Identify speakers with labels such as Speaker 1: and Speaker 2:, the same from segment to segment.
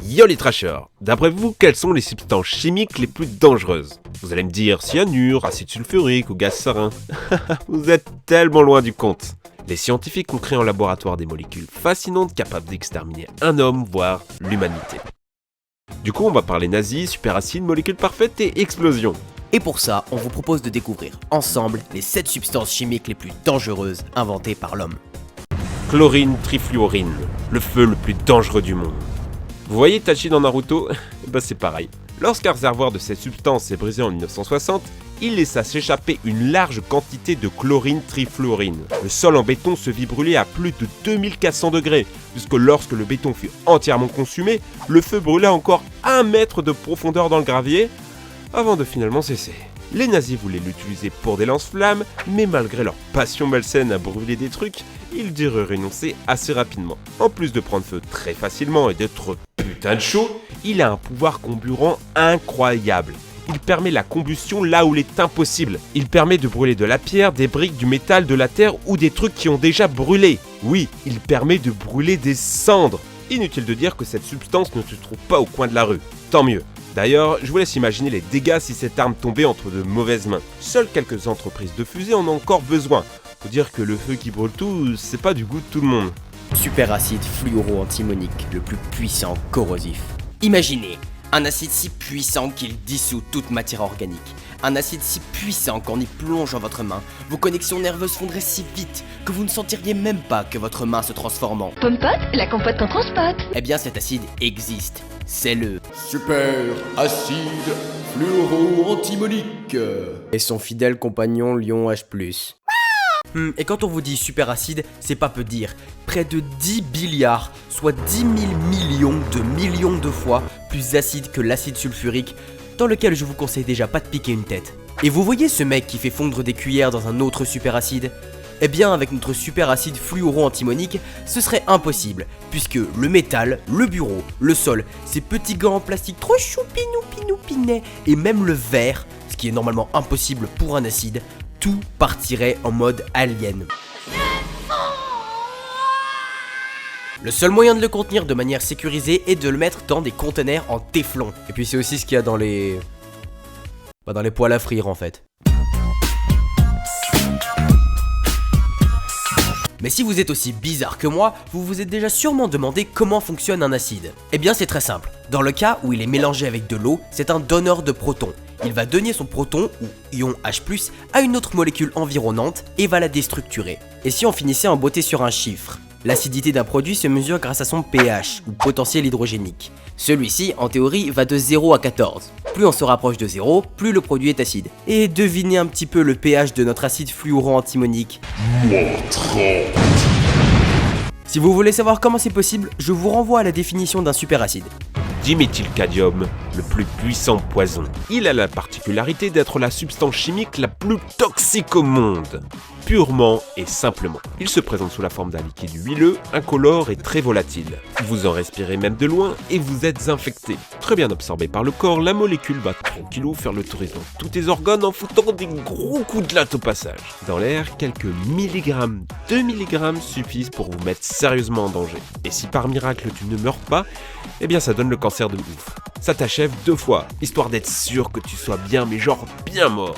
Speaker 1: Yo les trashers, d'après vous, quelles sont les substances chimiques les plus dangereuses? Vous allez me dire cyanure, acide sulfurique ou gaz sarin. Vous êtes tellement loin du compte. Les scientifiques ont créé en laboratoire des molécules fascinantes capables d'exterminer un homme, voire l'humanité. Du coup, on va parler nazis, superacide, molécules parfaites et explosions.
Speaker 2: Et pour ça, on vous propose de découvrir ensemble les 7 substances chimiques les plus dangereuses inventées par l'homme.
Speaker 1: Chlorine trifluorine, le feu le plus dangereux du monde. Vous voyez Itachi dans Naruto? Bah c'est pareil. Lorsqu'un réservoir de cette substance s'est brisé en 1960, il laissa s'échapper une large quantité de chlorine trifluorine. Le sol en béton se vit brûler à plus de 2400 degrés, puisque lorsque le béton fut entièrement consumé, le feu brûla encore 1 mètre de profondeur dans le gravier, avant de finalement cesser. Les nazis voulaient l'utiliser pour des lance-flammes, mais malgré leur passion malsaine à brûler des trucs, ils durent renoncer assez rapidement. En plus de prendre feu très facilement et d'être putain de chaud, il a un pouvoir comburant incroyable. Il permet la combustion là où il est impossible. Il permet de brûler de la pierre, des briques, du métal, de la terre ou des trucs qui ont déjà brûlé. Oui, il permet de brûler des cendres. Inutile de dire que cette substance ne se trouve pas au coin de la rue. Tant mieux. D'ailleurs, je vous laisse imaginer les dégâts si cette arme tombait entre de mauvaises mains. Seules quelques entreprises de fusées en ont encore besoin. Faut dire que le feu qui brûle tout, c'est pas du goût de tout le monde.
Speaker 2: Superacide fluoro-antimonique, le plus puissant corrosif. Imaginez un acide si puissant qu'il dissout toute matière organique. Un acide si puissant qu'en y plongeant votre main, vos connexions nerveuses fondraient si vite que vous ne sentiriez même pas que votre main se transforme en
Speaker 3: Pomme-pote, la compote qu'on transpate.
Speaker 2: Eh bien cet acide existe. C'est le
Speaker 4: Super acide fluoro-antimonique.
Speaker 2: et son fidèle compagnon Lion H+. Et quand on vous dit superacide, c'est pas peu dire. Près de 10 billiards, soit 10 000 millions de fois plus acide que l'acide sulfurique, dans lequel je vous conseille déjà pas de piquer une tête. Et vous voyez ce mec qui fait fondre des cuillères dans un autre superacide? Eh bien avec notre superacide fluoro-antimonique, ce serait impossible, puisque le métal, le bureau, le sol, ces petits gants en plastique trop choupinou-pinou-pinets, et même le verre, ce qui est normalement impossible pour un acide, tout partirait en mode alien. Le seul moyen de le contenir de manière sécurisée est de le mettre dans des conteneurs en téflon. Et puis c'est aussi ce qu'il y a dans les... dans les poêles à frire en fait. Mais si vous êtes aussi bizarre que moi, vous vous êtes déjà sûrement demandé comment fonctionne un acide. Eh bien c'est très simple. Dans le cas où il est mélangé avec de l'eau, c'est un donneur de protons. Il va donner son proton, ou ion H+, à une autre molécule environnante et va la déstructurer. Et si on finissait en beauté sur un chiffre? L'acidité d'un produit se mesure grâce à son pH, ou potentiel hydrogénique. Celui-ci, en théorie, va de 0 à 14. Plus on se rapproche de 0, plus le produit est acide. Et devinez un petit peu le pH de notre acide fluoro-antimonique. Si vous voulez savoir comment c'est possible, je vous renvoie à la définition d'un superacide.
Speaker 1: Diméthylcadmium, le plus puissant poison. Il a la particularité d'être la substance chimique la plus toxique au monde. Purement et simplement. Il se présente sous la forme d'un liquide huileux, incolore et très volatile. Vous en respirez même de loin et vous êtes infecté. Très bien absorbé par le corps, la molécule va tranquillou faire le tourisme dans tous tes organes en foutant des gros coups de latte au passage. Dans l'air, quelques milligrammes, 2 milligrammes suffisent pour vous mettre sérieusement en danger. Et si par miracle tu ne meurs pas, eh bien ça donne le cancer de ouf. Ça t'achève 2 fois, histoire d'être sûr que tu sois bien, mais genre bien mort.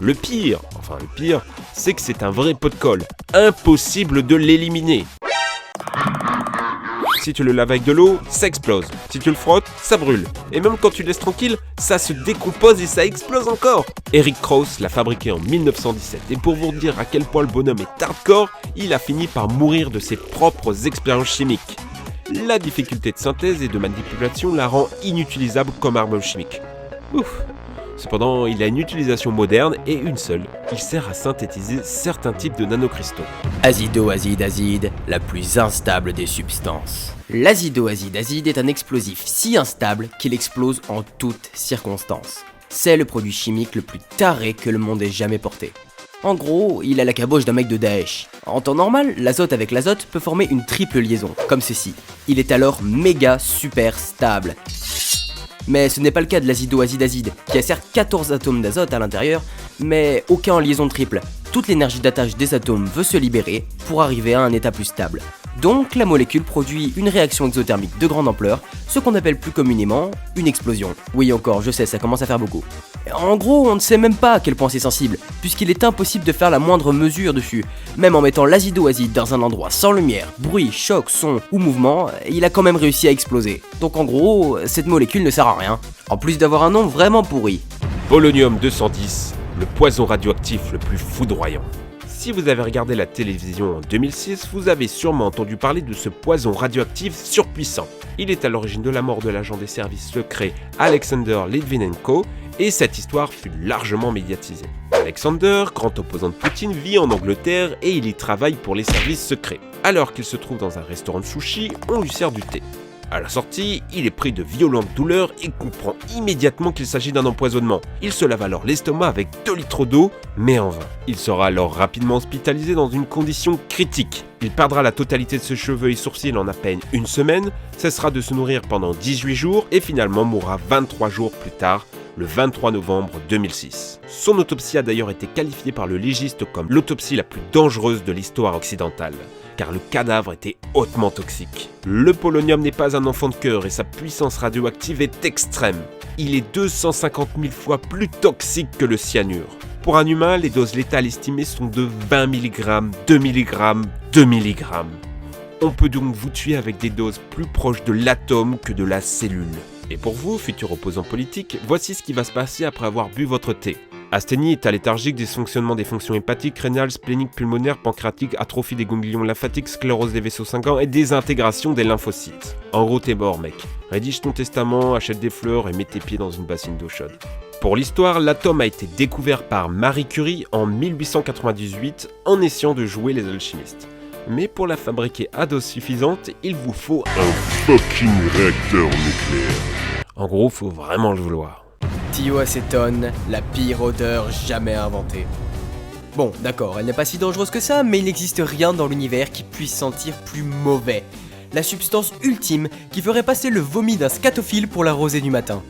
Speaker 1: Le pire, c'est que c'est un vrai pot de colle. Impossible de l'éliminer. Si tu le laves avec de l'eau, ça explose. Si tu le frottes, ça brûle. Et même quand tu le laisses tranquille, ça se décompose et ça explose encore. Eric Krauss l'a fabriqué en 1917. Et pour vous dire à quel point le bonhomme est hardcore, il a fini par mourir de ses propres expériences chimiques. La difficulté de synthèse et de manipulation la rend inutilisable comme arme chimique. Ouf. Cependant, il a une utilisation moderne et une seule. Il sert à synthétiser certains types de nanocristaux.
Speaker 2: Azido-azide-azide, la plus instable des substances. L'azido-azide-azide est un explosif si instable qu'il explose en toutes circonstances. C'est le produit chimique le plus taré que le monde ait jamais porté. En gros, il a la caboche d'un mec de Daesh. En temps normal, l'azote avec l'azote peut former une triple liaison, comme ceci. Il est alors méga super stable. Mais ce n'est pas le cas de l'azido-azide-azide, qui a certes 14 atomes d'azote à l'intérieur, mais aucun en liaison triple. Toute l'énergie d'attache des atomes veut se libérer pour arriver à un état plus stable. Donc la molécule produit une réaction exothermique de grande ampleur, ce qu'on appelle plus communément une explosion. Oui encore, je sais, ça commence à faire beaucoup. En gros, on ne sait même pas à quel point c'est sensible, puisqu'il est impossible de faire la moindre mesure dessus. Même en mettant l'azido-azide dans un endroit sans lumière, bruit, choc, son ou mouvement, il a quand même réussi à exploser. Donc en gros, cette molécule ne sert à rien, en plus d'avoir un nom vraiment pourri.
Speaker 1: Polonium-210, le poison radioactif le plus foudroyant. Si vous avez regardé la télévision en 2006, vous avez sûrement entendu parler de ce poison radioactif surpuissant. Il est à l'origine de la mort de l'agent des services secrets Alexander Litvinenko, et cette histoire fut largement médiatisée. Alexander, grand opposant de Poutine, vit en Angleterre et il y travaille pour les services secrets. Alors qu'il se trouve dans un restaurant de sushi, on lui sert du thé. À la sortie, il est pris de violentes douleurs et comprend immédiatement qu'il s'agit d'un empoisonnement. Il se lave alors l'estomac avec 2 litres d'eau, mais en vain. Il sera alors rapidement hospitalisé dans une condition critique. Il perdra la totalité de ses cheveux et sourcils en à peine une semaine, cessera de se nourrir pendant 18 jours et finalement mourra 23 jours plus tard, le 23 novembre 2006. Son autopsie a d'ailleurs été qualifiée par le légiste comme l'autopsie la plus dangereuse de l'histoire occidentale, car le cadavre était hautement toxique. Le polonium n'est pas un enfant de cœur et sa puissance radioactive est extrême. Il est 250 000 fois plus toxique que le cyanure. Pour un humain, les doses létales estimées sont de 20 mg, 2 mg, 2 mg. On peut donc vous tuer avec des doses plus proches de l'atome que de la cellule. Et pour vous, futurs opposants politiques, voici ce qui va se passer après avoir bu votre thé. Asthénie, état léthargique, dysfonctionnement des fonctions hépatiques, rénales, spléniques, pulmonaires, pancréatiques, atrophie des ganglions lymphatiques, sclérose des vaisseaux sanguins et désintégration des lymphocytes. En gros, t'es mort, mec. Rédige ton testament, achète des fleurs et mets tes pieds dans une bassine d'eau chaude. Pour l'histoire, l'atome a été découvert par Marie Curie en 1898 en essayant de jouer les alchimistes. Mais pour la fabriquer à dose suffisante, il vous faut un fucking réacteur nucléaire. En gros, faut vraiment le vouloir.
Speaker 2: Thioacétone, la pire odeur jamais inventée. Bon, d'accord, elle n'est pas si dangereuse que ça, mais il n'existe rien dans l'univers qui puisse sentir plus mauvais. La substance ultime qui ferait passer le vomi d'un scatophile pour la rosée du matin.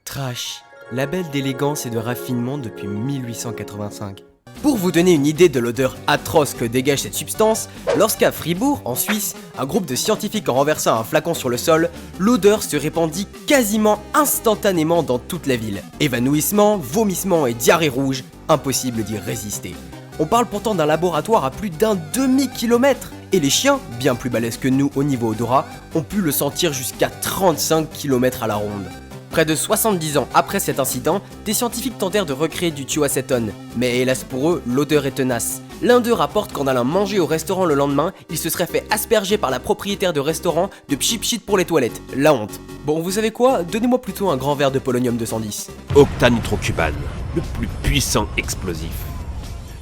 Speaker 2: Trash, label d'élégance et de raffinement depuis 1885. Pour vous donner une idée de l'odeur atroce que dégage cette substance, lorsqu'à Fribourg, en Suisse, un groupe de scientifiques en renversant un flacon sur le sol, l'odeur se répandit quasiment instantanément dans toute la ville. Évanouissement, vomissement et diarrhée rouge, impossible d'y résister. On parle pourtant d'un laboratoire à plus d'un demi-kilomètre, et les chiens, bien plus balèzes que nous au niveau odorat, ont pu le sentir jusqu'à 35 km à la ronde. Près de 70 ans après cet incident, des scientifiques tentèrent de recréer du thioacétone. Mais hélas pour eux, l'odeur est tenace. L'un d'eux rapporte qu'en allant manger au restaurant le lendemain, il se serait fait asperger par la propriétaire de restaurant de pchit-pchit pour les toilettes. La honte. Bon, vous savez quoi? Donnez-moi plutôt un grand verre de polonium 210.
Speaker 1: Octanitrocubane, le plus puissant explosif.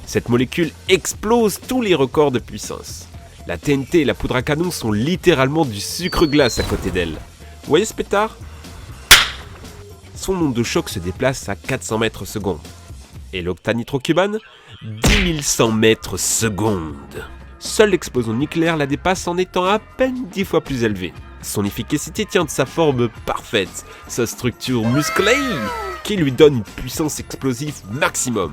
Speaker 1: Cette molécule explose tous les records de puissance. La TNT et la poudre à canon sont littéralement du sucre glace à côté d'elle. Vous voyez ce pétard? Son onde de choc se déplace à 400 mètres secondes. Et l'octanitrocubane, 10 100 mètres secondes. Seule l'explosion nucléaire la dépasse en étant à peine 10 fois plus élevée. Son efficacité tient de sa forme parfaite, sa structure musclée, qui lui donne une puissance explosive maximum.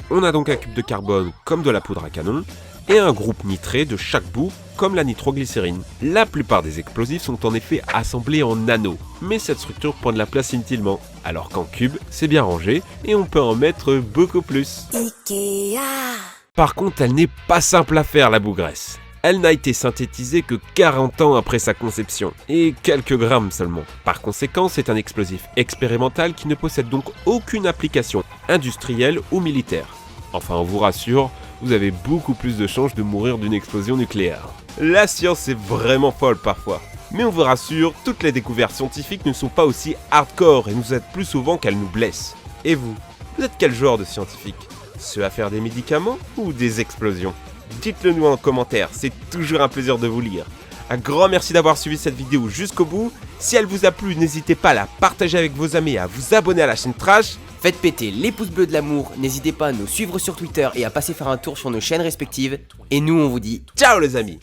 Speaker 1: On a donc un cube de carbone comme de la poudre à canon, et un groupe nitré de chaque bout comme la nitroglycérine. La plupart des explosifs sont en effet assemblés en anneaux, mais cette structure prend de la place inutilement, alors qu'en cube, c'est bien rangé et on peut en mettre beaucoup plus. Ikea. Par contre, elle n'est pas simple à faire la bougresse. Elle n'a été synthétisée que 40 ans après sa conception, et quelques grammes seulement. Par conséquent, c'est un explosif expérimental qui ne possède donc aucune application industrielle ou militaire. Enfin, on vous rassure, vous avez beaucoup plus de chances de mourir d'une explosion nucléaire. La science est vraiment folle parfois. Mais on vous rassure, toutes les découvertes scientifiques ne sont pas aussi hardcore et nous aident plus souvent qu'elles nous blessent. Et vous êtes quel genre de scientifique? Ceux à faire des médicaments ou des explosions? Dites-le nous en commentaire, c'est toujours un plaisir de vous lire. Un grand merci d'avoir suivi cette vidéo jusqu'au bout. Si elle vous a plu, n'hésitez pas à la partager avec vos amis et à vous abonner à la chaîne Trash.
Speaker 2: Faites péter les pouces bleus de l'amour, n'hésitez pas à nous suivre sur Twitter et à passer faire un tour sur nos chaînes respectives. Et nous on vous dit
Speaker 1: ciao les amis!